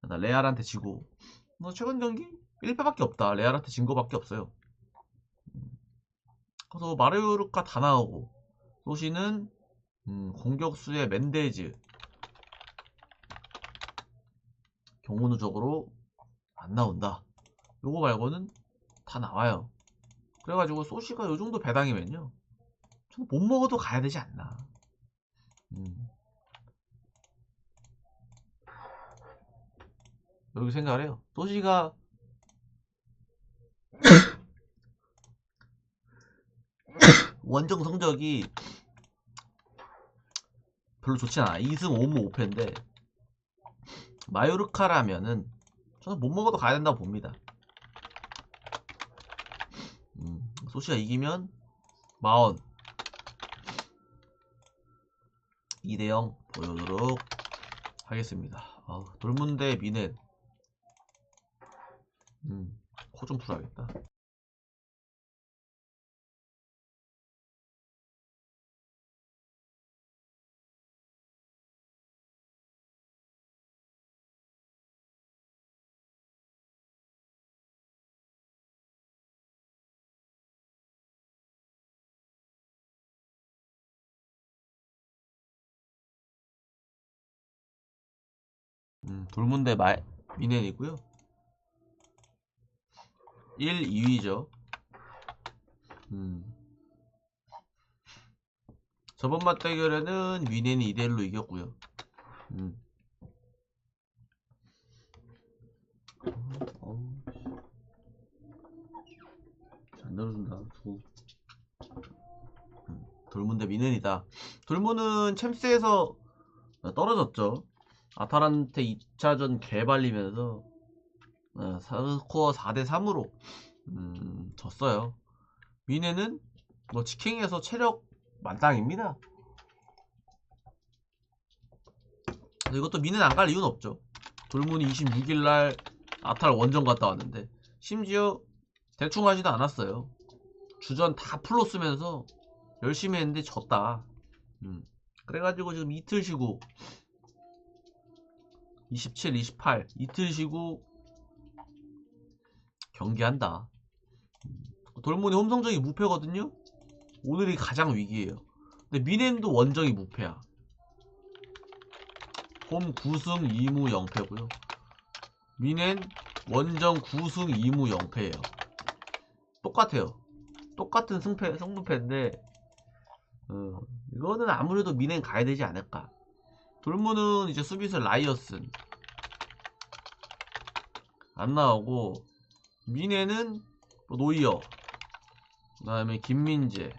레알한테 지고 최근 경기 1패밖에 없다. 레알한테 진 거밖에 없어요. 그래서 마요르카 다 나오고 소시는 공격수의 멘데즈 경우 누적으로 안 나온다. 요거 말고는 다 나와요. 그래가지고 소시가 요정도 배당이면요 저는 못 먹어도 가야 되지 않나. 이렇게 생각을 해요. 소시가 원정 성적이 별로 좋지 않아. 2승 5무 5패인데 마요르카라면은 저는 못 먹어도 가야 된다고 봅니다. 소시가 이기면 마언 2대 0 보여주도록 하겠습니다. 돌문대 미넨 코 좀 풀어야겠다. 돌문대 미넨이고요. 1, 2위죠. 저번 맞대결에는 미넨이 2대1로 이겼고요. 안 열어준다. 돌문대 미넨이다. 돌문은 챔스에서 떨어졌죠. 아탈란테 2차전 개발리면서 스코어 4대 3으로 졌어요. 미넨은 뭐 직행에서 체력 만땅입니다. 이것도 미는 안 갈 이유는 없죠. 돌문이 26일날 아탈 원정 갔다 왔는데 심지어 대충 하지도 않았어요. 주전 다 풀로 쓰면서 열심히 했는데 졌다. 그래가지고 지금 이틀 쉬고 27, 28 이틀 쉬고 경기한다. 돌문이 홈 성적이 무패거든요. 오늘이 가장 위기예요. 근데 미넨도 원정이 무패야. 홈 9승 2무 0패고요. 미넨 원정 9승 2무 0패예요. 똑같아요. 똑같은 승부패인데 이거는 아무래도 미넨 가야 되지 않을까. 돌문은 이제 수비수 라이어슨 안 나오고, 미넨은 노이어, 그 다음에 김민재,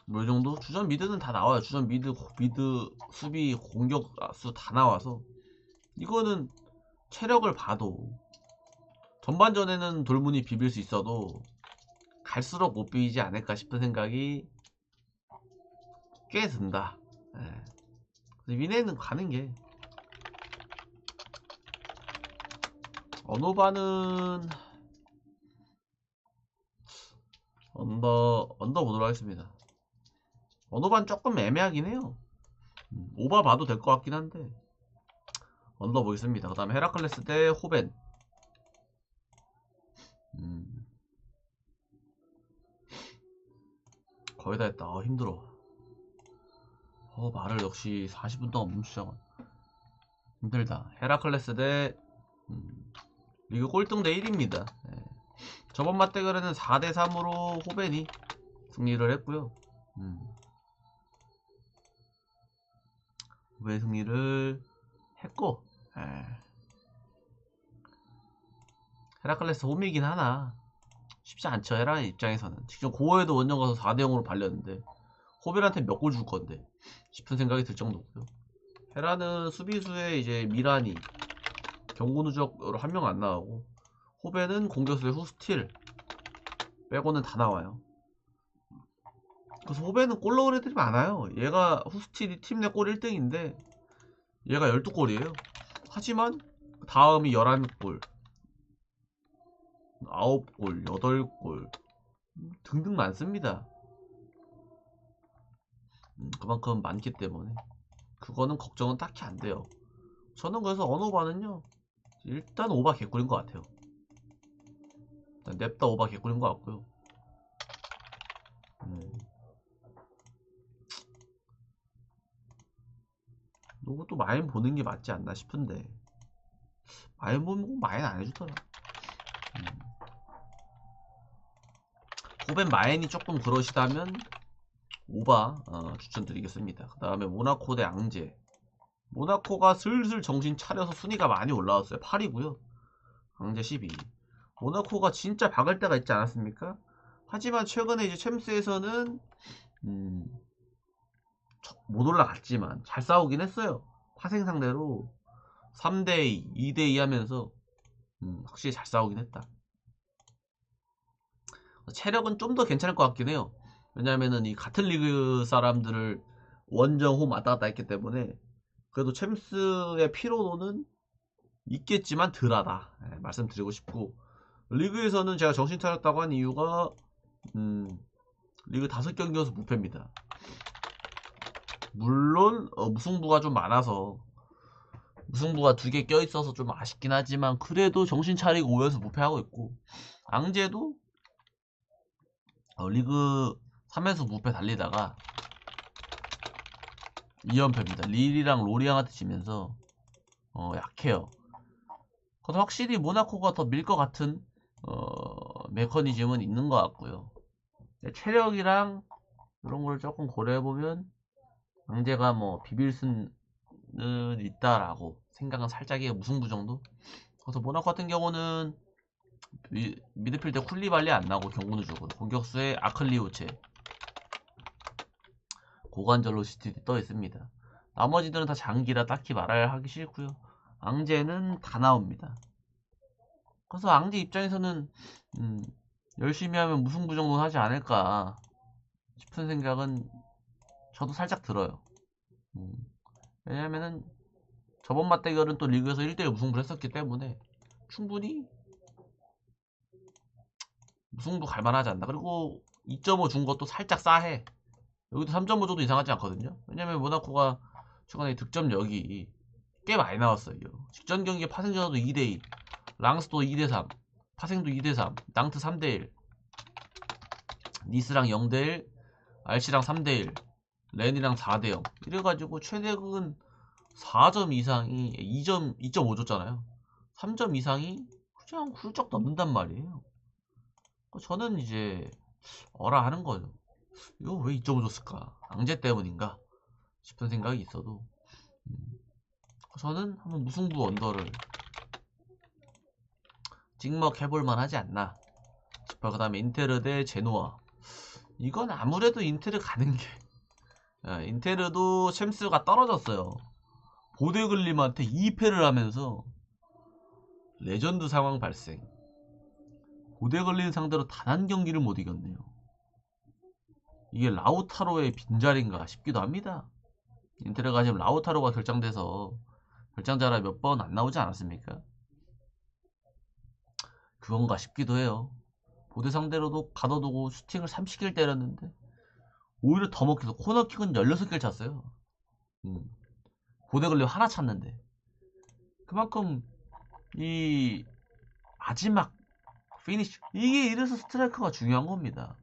뭐 이 정도? 주전 미드는 다 나와요. 주전 미드 수비 공격수 다 나와서 이거는 체력을 봐도 전반전에는 돌문이 비빌 수 있어도 갈수록 못 비비지 않을까 싶은 생각이 꽤 든다. 예. 미네는 가는 게 언어반은 언더 보도록 하겠습니다. 언어반 조금 애매하긴 해요. 오바 봐도 될 것 같긴 한데 언더 보겠습니다. 그 다음에 헤라클레스 대 호벤. 거의 다 했다. 힘들어. 말을 역시 40분 동안 멈추자고. 힘들다. 헤라클레스 대 리그 꼴등 대 1위입니다. 저번 맞대결에는 4대 3으로 호벤이 승리를 했고요. 호벤 승리를 했고, 헤라클레스 홈이긴 하나 쉽지 않죠. 헤라 입장에서는 직접 고어에도 원정 가서 4대 0으로 발렸는데 호벤한테 몇 골 줄 건데 싶은 생각이 들 정도고요. 헤라는 수비수에 이제 미라니, 경고 누적으로 한 명 안 나오고, 호벤은 공격수의 후스틸 빼고는 다 나와요. 그래서 호벤은 골 넣은 애들이 많아요. 얘가 후스틸이 팀 내 골 1등인데 얘가 12골이에요. 하지만 다음이 11골, 9골, 8골 등등 많습니다. 그만큼 많기 때문에 그거는 걱정은 딱히 안 돼요. 저는 그래서 언어반은요, 일단 오바 개꿀인 것 같아요. 일단 냅다 오바 개꿀인 것 같고요. 이것도 마인 보는 게 맞지 않나 싶은데 마인 보면 마인 안 해주더라. 호벤 마인이 조금 그러시다면 오바 추천드리겠습니다. 그 다음에 모나코 대 앙제. 모나코가 슬슬 정신 차려서 순위가 많이 올라왔어요. 8위고요. 앙제 12위. 모나코가 진짜 박을 때가 있지 않았습니까? 하지만 최근에 이제 챔스에서는 못 올라갔지만 잘 싸우긴 했어요. 파생 상대로 3대2, 2대2 하면서 확실히 잘 싸우긴 했다. 체력은 좀 더 괜찮을 것 같긴 해요. 왜냐면은 이 같은 리그 사람들을 원정 홈 왔다 갔다 했기 때문에 그래도 챔스의 피로도는 있겠지만 덜하다, 말씀드리고 싶고, 리그에서는 제가 정신 차렸다고 한 이유가 리그 5경기여서 무패입니다. 물론 무승부가 좀 많아서 무승부가 2개 껴있어서 좀 아쉽긴 하지만 그래도 정신 차리고 5연승 무패하고 있고, 앙제도 리그 3에서 무패 달리다가 2연패입니다. 릴이랑 로리앙한테 지면서 약해요. 그래서 확실히 모나코가 더 밀 것 같은 메커니즘은 있는 것 같고요. 체력이랑 이런 걸 조금 고려해보면 앙제가 뭐 비빌 수는 있다라고 생각은 살짝 해요. 무승부 정도. 그래서 모나코 같은 경우는 미드필더 쿨리발리 안 나고 경고누적으로 공격수에 아클리오체, 고관절로시티 떠 있습니다. 나머지들은 다 장기라 딱히 말할 하기 싫고요. 앙제는 다 나옵니다. 그래서 앙제 입장에서는 열심히 하면 무승부 정도는 하지 않을까 싶은 생각은 저도 살짝 들어요. 음. 왜냐면은 저번 맞대결은 또 리그에서 1대1 무승부를 했었기 때문에 충분히 무승부 갈만하지 않나. 그리고 2.5 준 것도 살짝 싸해. 여기도 3.5 줘도 이상하지 않거든요. 왜냐면 모나코가 최근에 득점력이 꽤 많이 나왔어요. 직전 경기에 파생전도 2대2, 랑스도 2대3, 파생도 2대3, 낭트 3대1, 니스랑 0대1, 알시랑 3대1, 렌이랑 4대0. 이래가지고 최대근 4점 이상이 2.5 줬잖아요. 3점 이상이 그냥 훌쩍 넘는단 말이에요. 저는 이제 어라 하는 거죠. 이거 왜 2.5 줬을까? 앙제 때문인가? 싶은 생각이 있어도 음, 저는 한번 무승부 언더를 찍먹해볼만 하지 않나 싶어요. 그 다음에 인테르 대 제노아. 이건 아무래도 인테르 가는 게 인테르도 챔스가 떨어졌어요. 보데글림한테 2패를 하면서 레전드 상황 발생. 보데글림 상대로 단 한 경기를 못 이겼네요. 이게 라우타로의 빈자리인가 싶기도 합니다. 인테르가 지금 라우타로가 결정돼서 결정자라 몇 번 안 나오지 않았습니까? 그건가 싶기도 해요. 보드 상대로도 가둬두고 슈팅을 30킬 때렸는데 오히려 더 먹혀서 코너킥은 16킬 찼어요. 보드 걸리면 하나 찼는데 그만큼 이 마지막 피니쉬 이게 이래서 스트라이커가 중요한 겁니다.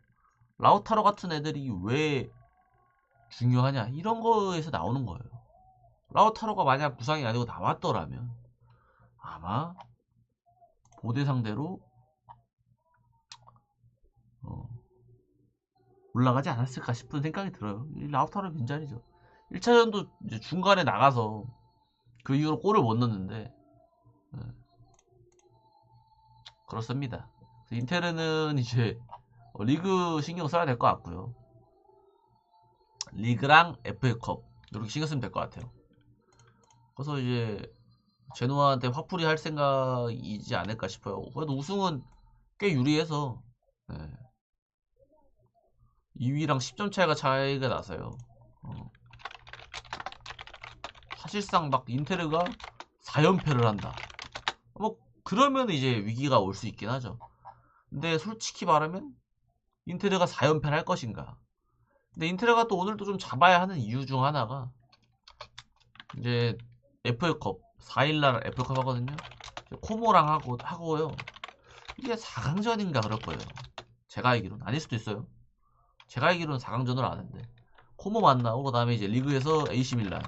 라우타로 같은 애들이 왜 중요하냐 이런 거에서 나오는 거예요. 라우타로가 만약 부상이 아니고 나왔더라면 아마 보드 상대로 올라가지 않았을까 싶은 생각이 들어요. 이 라우타로 빈자리죠. 1차전도 이제 중간에 나가서 그 이후로 골을 못 넣는데 그렇습니다. 인테르는 이제 리그 신경 써야 될 것 같고요. 리그랑 FA컵 이렇게 신경 쓰면 될 것 같아요. 그래서 이제 제노아한테 화풀이 할 생각이지 않을까 싶어요. 그래도 우승은 꽤 유리해서 2위랑 10점 차이가 나서요. 사실상 막 인테르가 4연패를 한다. 뭐 그러면 이제 위기가 올 수 있긴 하죠. 근데 솔직히 말하면 인테르가 4연패를 할 것인가? 근데 인테르가 또 오늘도 좀 잡아야 하는 이유 중 하나가 이제 FA컵 4일날 FA컵 하거든요. 코모랑 하고요. 이게 4강전인가 그럴 거예요. 제가 알기로는 아닐 수도 있어요. 제가 알기로는 4강전을 아는데 코모 만나고 그 다음에 이제 리그에서 AC 밀란,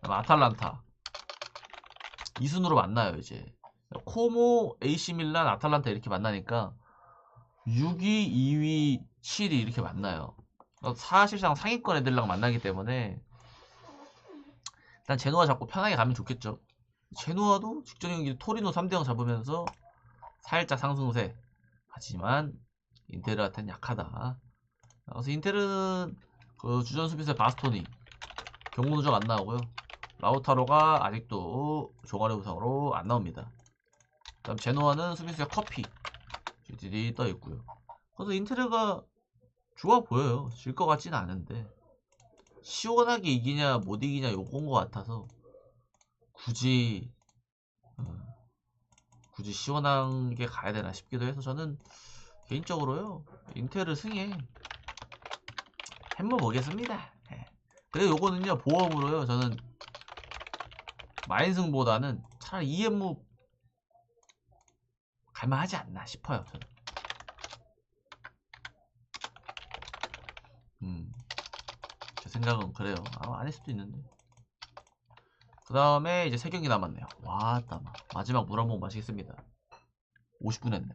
아탈란타 이 순으로 만나요. 이제 코모, AC 밀란, 아탈란타 이렇게 만나니까 6위, 2위, 7위 이렇게 만나요. 사실상 상위권 애들랑 만나기 때문에 일단 제노아 잡고 편하게 가면 좋겠죠. 제노아도 직전 경기 토리노 3대0 잡으면서 살짝 상승세. 하지만 인테르한테는 약하다. 그래서 인테르는 그 주전 수비수의 바스토니 경고 누적 안 나오고요. 라우타로가 아직도 종아리 부상으로 안 나옵니다. 그다음 제노아는 수비수의 커피 GTD 떠 있고요. 그래서 인테르가 좋아 보여요. 질 것 같지는 않은데 시원하게 이기냐 못 이기냐 요건 것 같아서 굳이 시원하게 가야 되나 싶기도 해서 저는 개인적으로요 인테르 승에 햄버 보겠습니다. 근데 요거는요 보험으로요 저는 마인승보다는 차라리 EM무 갈만하지 않나 싶어요. 저는. 제 생각은 그래요. 아마 아닐 수도 있는데. 그 다음에 이제 3경기 남았네요. 와, 따마. 마지막 물 한번 마시겠습니다. 50분 했네.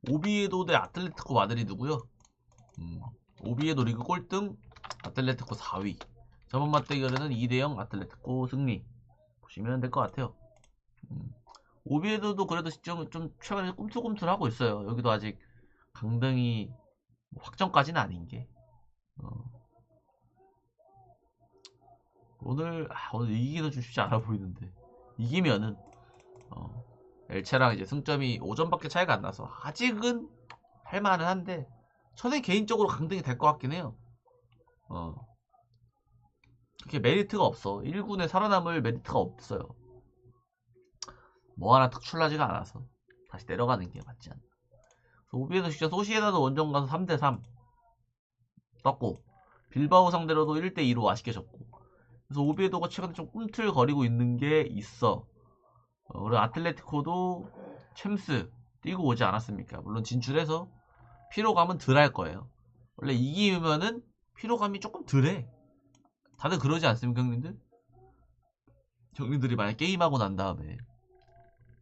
오비에도 대 아틀레티코 마드리드고요. 오비에도 리그 꼴등, 아틀레티코 4위. 저번 맞대결에는 2대0 아틀레티코 승리. 보시면 될 것 같아요. 오비에도도 그래도 좀 최근에 꿈틀꿈틀하고 있어요. 여기도 아직 강등이 확정까지는 아닌 게. 오늘 이기기도 좀 쉽지 않아 보이는데 이기면은 엘체랑 이제 승점이 5점밖에 차이가 안 나서 아직은 할만은 한데 저는 개인적으로 강등이 될 것 같긴 해요. 그렇게 메리트가 없어. 1군에 살아남을 메리트가 없어요. 뭐 하나 특출나지가 않아서 다시 내려가는 게 맞지 않나. 오비에도 진짜 소시에다도 원정 가서 3대3 떴고, 빌바오 상대로도 1대2로 아쉽게 졌고, 그래서 오비에도가 최근에 좀 꿈틀거리고 있는 게 있어. 그리고 아틀레티코도 챔스 뛰고 오지 않았습니까? 물론 진출해서 피로감은 덜 할 거예요. 원래 이기면은 피로감이 조금 덜해. 다들 그러지 않습니까, 형님들? 형님들이 만약 게임하고 난 다음에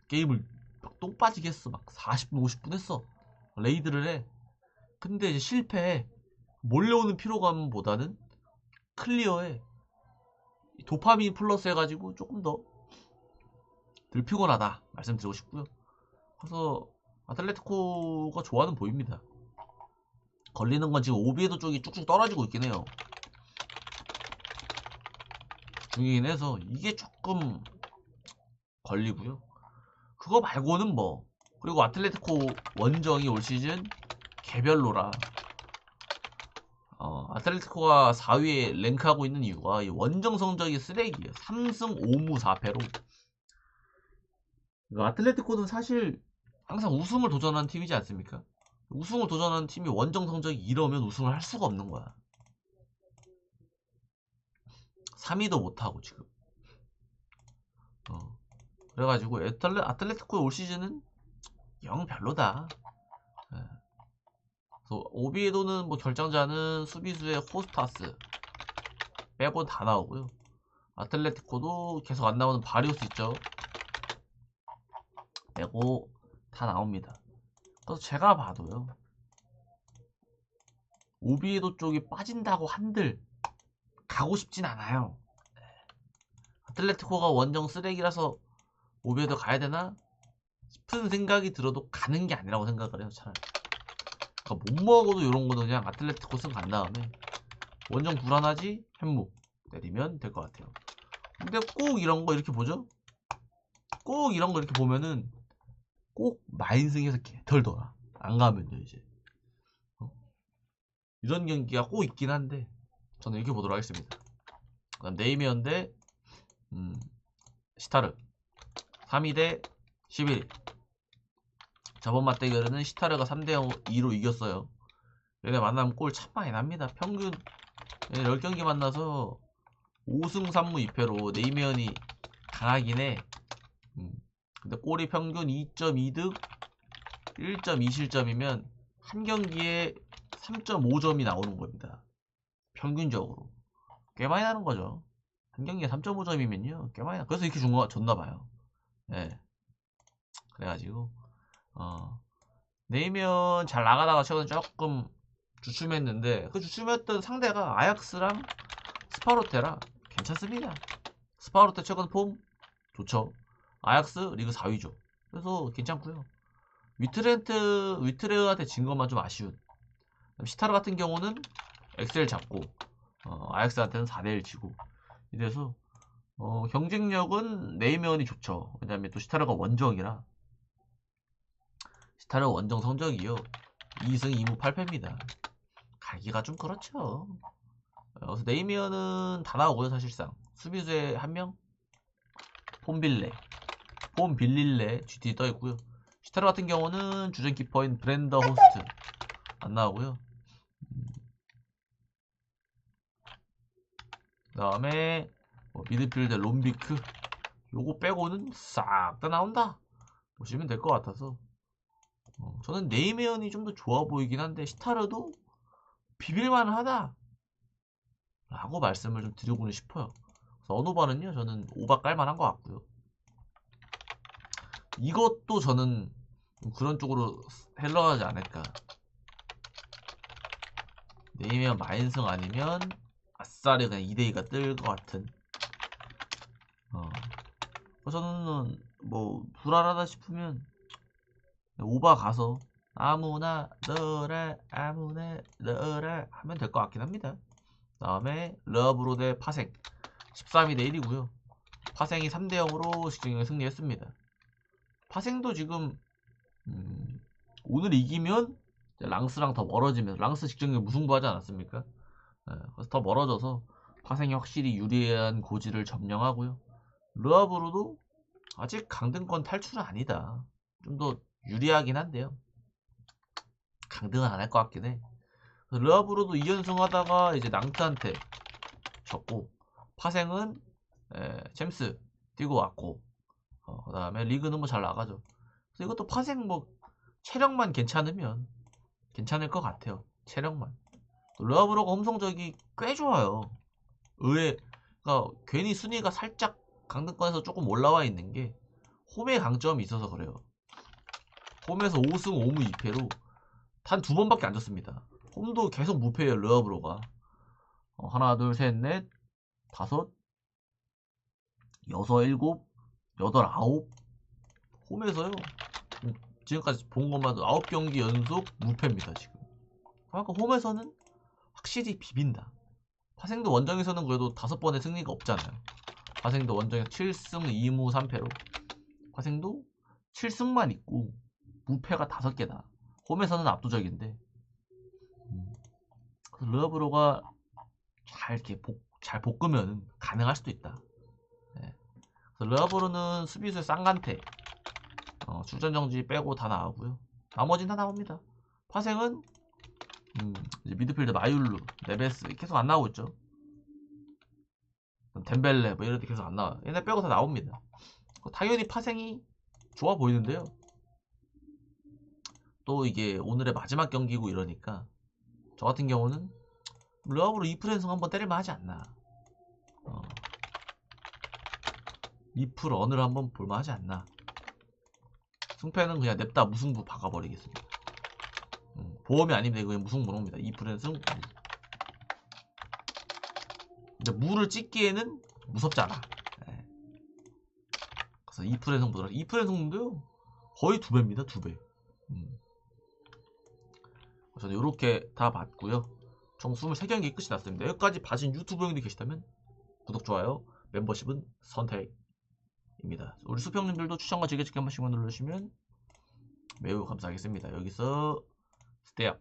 게임을 막 똥 빠지게 했어. 막 40분, 50분 했어. 레이드를 해. 근데 이제 실패해. 몰려오는 피로감보다는 클리어해. 도파민 플러스 해가지고 조금 더 덜 피곤하다 말씀드리고 싶고요. 그래서 아틀레티코가 좋아는 보입니다. 걸리는 건 지금 오비에도 쪽이 쭉쭉 떨어지고 있긴 해요. 중이긴 해서 이게 조금 걸리고요. 그거 말고는 뭐, 그리고 아틀레티코 원정이 올 시즌 개별로라. 아틀레티코가 4위에 랭크하고 있는 이유가 이 원정 성적이 쓰레기예요. 3승 5무 4패로. 아틀레티코는 사실 항상 우승을 도전하는 팀이지 않습니까? 우승을 도전하는 팀이 원정 성적이 이러면 우승을 할 수가 없는 거야. 3위도 못하고 지금. 그래가지고 아틀레티코의 올 시즌은 영 별로다. 예. 그래서 오비에도는 뭐 결정자는 수비수의 호스타스 빼고 다 나오고요. 아틀레티코도 계속 안 나오는 바리오스 있죠. 빼고 다 나옵니다. 그래서 제가 봐도요, 오비에도 쪽이 빠진다고 한들 가고 싶진 않아요. 아틀레티코가 원정 쓰레기라서 오비에도 가야 되나 싶은 생각이 들어도 가는 게 아니라고 생각을 해요. 차라리 그러니까 못 먹어도 이런 거는 그냥 아틀레티코 승 간 다음에 원정 불안하지 현무 내리면 될 것 같아요. 근데 꼭 이런 거 이렇게 보죠. 꼭 이런 거 이렇게 보면은 꼭 마인승에서 개털더라. 안 가면요 이제. 이런 경기가 꼭 있긴 한데 저는 이렇게 보도록 하겠습니다. 그다음 네이미언 대 시타르 3위 대 11위. 저번 맞대결에는 시타르가 3대2로 이겼어요. 얘네 만나면 골 참 많이 납니다. 평균 10경기 만나서 5승 3무 2패로 네이미언이 강하긴 해. 근데 골이 평균 2.2득 1.2실점이면 한 경기에 3.5점이 나오는 겁니다. 평균적으로. 꽤 많이 나는 거죠. 한 경기에 3.5점이면요. 꽤 많이 나. 그래서 이렇게 줬나봐요. 예. 그래가지고, 네이면 잘 나가다가 최근에 조금 주춤했는데, 그 주춤했던 상대가 아약스랑 스파로테라 괜찮습니다. 스파로테 최근 폼 좋죠. 아약스 리그 4위죠. 그래서 괜찮고요. 위트레한테 진 것만 좀 아쉬운. 시타르 같은 경우는 엑셀 잡고 아약스한테는 4대1 지고 이래서 경쟁력은 네이면이 좋죠. 왜냐면 또 시타르가 원정이라. 시타르 원정 성적이요 2승 2무 8패입니다. 가기가 좀 그렇죠. 그래서 네이미언은 다 나오고요. 사실상 수비수에 한명 폼빌릴레 GT 떠있고요. 시타르 같은 경우는 주전 키퍼인 브랜더 호스트 안 나오고요. 그 다음에 미드필드 롬비크 요거 빼고는 싹 다 나온다 보시면 될 것 같아서 저는 네이메언이 좀 더 좋아 보이긴 한데 시타르도 비빌만 하다 라고 말씀을 좀 드리고는 싶어요. 그래서 어느 바는요 저는 오바 깔만한 것 같고요. 이것도 저는 그런 쪽으로 흘러가지 않을까. 네이메언 마인승 아니면 아싸리 그냥 2대2가 뜰 것 같은. 저는 뭐 불안하다 싶으면 오바 가서 아무나 넣어라 하면 될 것 같긴 합니다. 그 다음에 러브로 대 파생 13위 대 1이고요. 파생이 3대0으로 직전경기 승리했습니다. 파생도 지금 오늘 이기면 이제 랑스랑 더 멀어지면서 랑스 직전에 무승부하지 않았습니까? 예, 그래서 더 멀어져서 파생이 확실히 유리한 고지를 점령하고요. 르하브르도 아직 강등권 탈출은 아니다. 좀 더 유리하긴 한데요. 강등은 안 할 것 같긴 해. 르하브르도 2연승 하다가 이제 낭트한테 졌고, 파생은 챔스 뛰고 왔고, 그 다음에 리그는 뭐 잘 나가죠. 그래서 이것도 파생 뭐 체력만 괜찮으면 괜찮을 것 같아요. 체력만. 르하브르가 홈성적이 꽤 좋아요. 그러니까 괜히 순위가 살짝 강등권에서 조금 올라와 있는 게 홈의 강점이 있어서 그래요. 홈에서 5승 5무 2패로 단 2번밖에 안 졌습니다. 홈도 계속 무패예요. 르하브르가. 하나 둘 셋 넷 다섯 여섯 일곱 여덟 아홉 홈에서요. 지금까지 본 것만 해도 9경기 연속 무패입니다. 지금. 그러니까 홈에서는 확실히 비빈다. 파생도 원정에서는 그래도 5번의 승리가 없잖아요. 파생도 원정에서 7승 2무 3패로 파생도 7승만 있고 무패가 5개다. 홈에서는 압도적인데 르하브르가 잘 이렇게 잘 볶으면 가능할 수도 있다. 네. 르하브르는 수비수의 쌍간태 출전 정지 빼고 다 나오고요. 나머지는 다 나옵니다. 파생은 이제 미드필더 마율루, 네베스 계속 안 나오고 있죠. 덴벨레 뭐 이런 데 계속 안 나와요. 얘네 빼고 다 나옵니다. 당연히 파생이 좋아 보이는데요. 또 이게 오늘의 마지막 경기고 이러니까 저 같은 경우는 르하브르 2프랜승 한번 때릴만 하지 않나. 2프를 언을 한번 볼만 하지 않나. 승패는 그냥 냅다 무승부 박아버리겠습니다. 보험이 아닙니다. 이거 그냥 무승부입니다. 2프랜승 근데 무를 찍기에는 무섭지 않아. 네. 그래서 2프랜승 보더라. 2프랜승도요 거의 2배입니다. 2배. 저는 이렇게 다 봤고요. 총 23경기 끝이 났습니다. 여기까지 봐준 유튜브 형님들 계시다면 구독, 좋아요, 멤버십은 선택입니다. 우리 수평님들도 추천과 즐겨찾기 한 번씩만 눌러주시면 매우 감사하겠습니다. 여기서 스테이업.